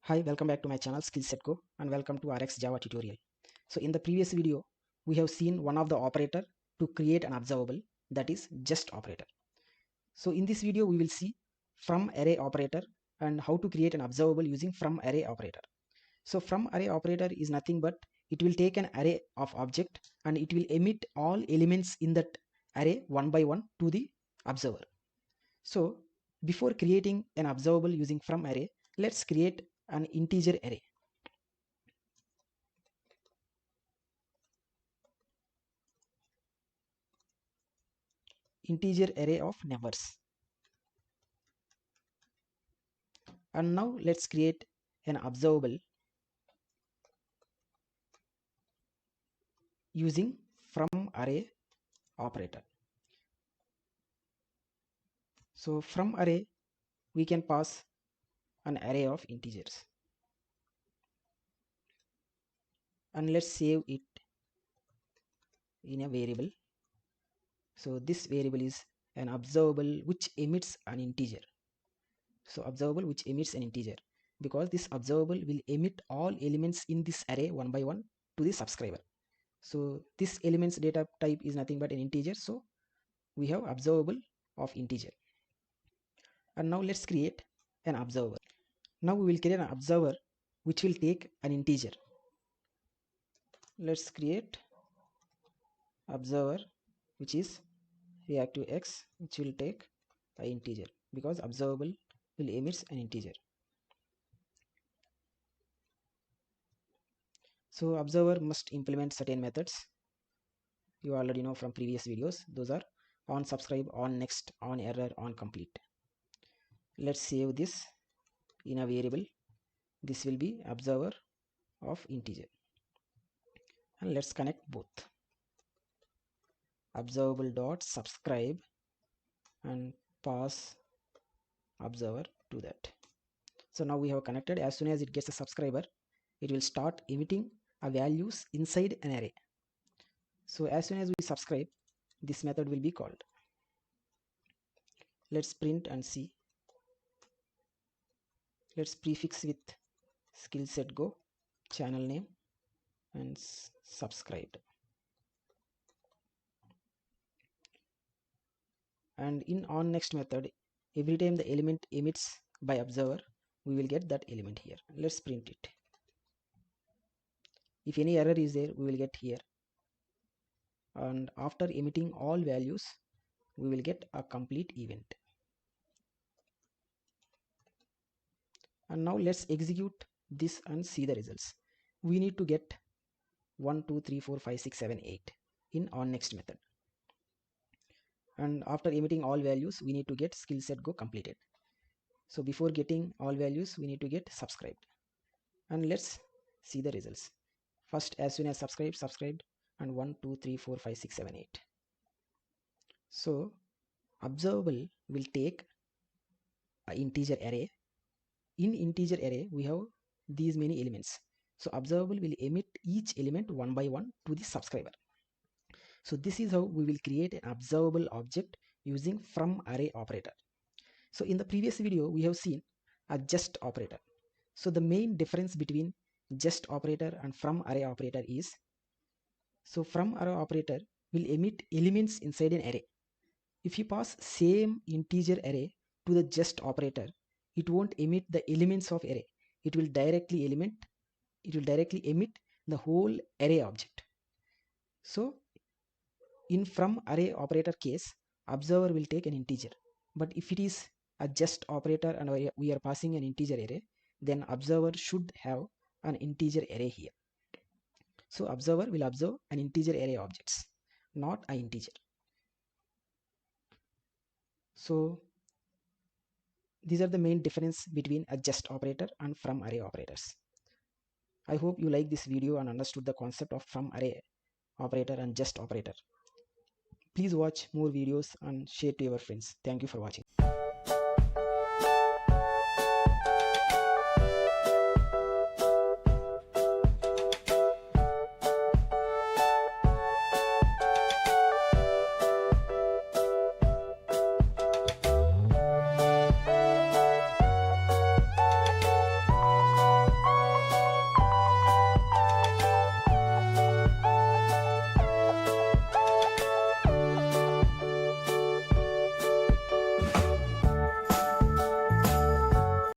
Hi, welcome back to my channel SkillSetGo and welcome to RxJava tutorial. So in the previous video, we have seen one of the operator to create an observable, that is just operator. So in this video, we will see FromArray operator and how to create an observable using FromArray operator. So FromArray operator is nothing but it will take an array of object and it will emit all elements in that array one by one to the observer. So before creating an observable using FromArray, let's create an integer array. Integer array of numbers. And now let's create an observable using FromArray operator. So from array we can pass an array of integers and let's save it in a variable. So this variable is an observable which emits an integer. So observable which emits an integer, because this observable will emit all elements in this array one by one to the subscriber. So this element's data type is nothing but an integer, so we have observable of integer. And now let's create an observer. Now we will create an observer which will take an integer. Let's create observer which is reactive x, which will take an integer, because observable will emit an integer. So observer must implement certain methods. You already know from previous videos. Those are on subscribe, on next, on error, on complete. Let's save this in a variable. This will be observer of integer. And let's connect both. Observable dot subscribe and pass observer to that. So now we have connected. As soon as it gets a subscriber, it will start emitting a values inside an array. So as soon as we subscribe, this method will be called. Let's print and see. Let's prefix with SkillSetGo, channel name, and subscribed. And in on next method, every time the element emits by observer, we will get that element here. Let's print it. If any error is there, we will get here. And after emitting all values, we will get a complete event. And now let's execute this and see the results. We need to get 1 2 3 4 5 6 7 8 in on next method. And after emitting all values, we need to get SkillSetGo completed. So before getting all values, we need to get subscribed. And let's see the results. First, as soon as subscribed, and 1 2 3 4 5 6 7 8. So observable will take an integer array. In integer array, we have these many elements. So observable will emit each element one by one to the subscriber. So this is how we will create an observable object using FromArray operator. So in the previous video, we have seen a just operator. So the main difference between just operator and FromArray operator is, so FromArray operator will emit elements inside an array. If you pass same integer array to the just operator, it won't emit the elements of array. It will directly emit the whole array object. So in FromArray operator case, observer will take an integer. But if it is a just operator and we are passing an integer array, then observer should have an integer array here. So observer will observe an integer array objects, not an integer. So these are the main difference between a just operator and FromArray operators. I hope you like this video and understood the concept of FromArray operator and just operator. Please watch more videos and share to your friends. Thank you for watching.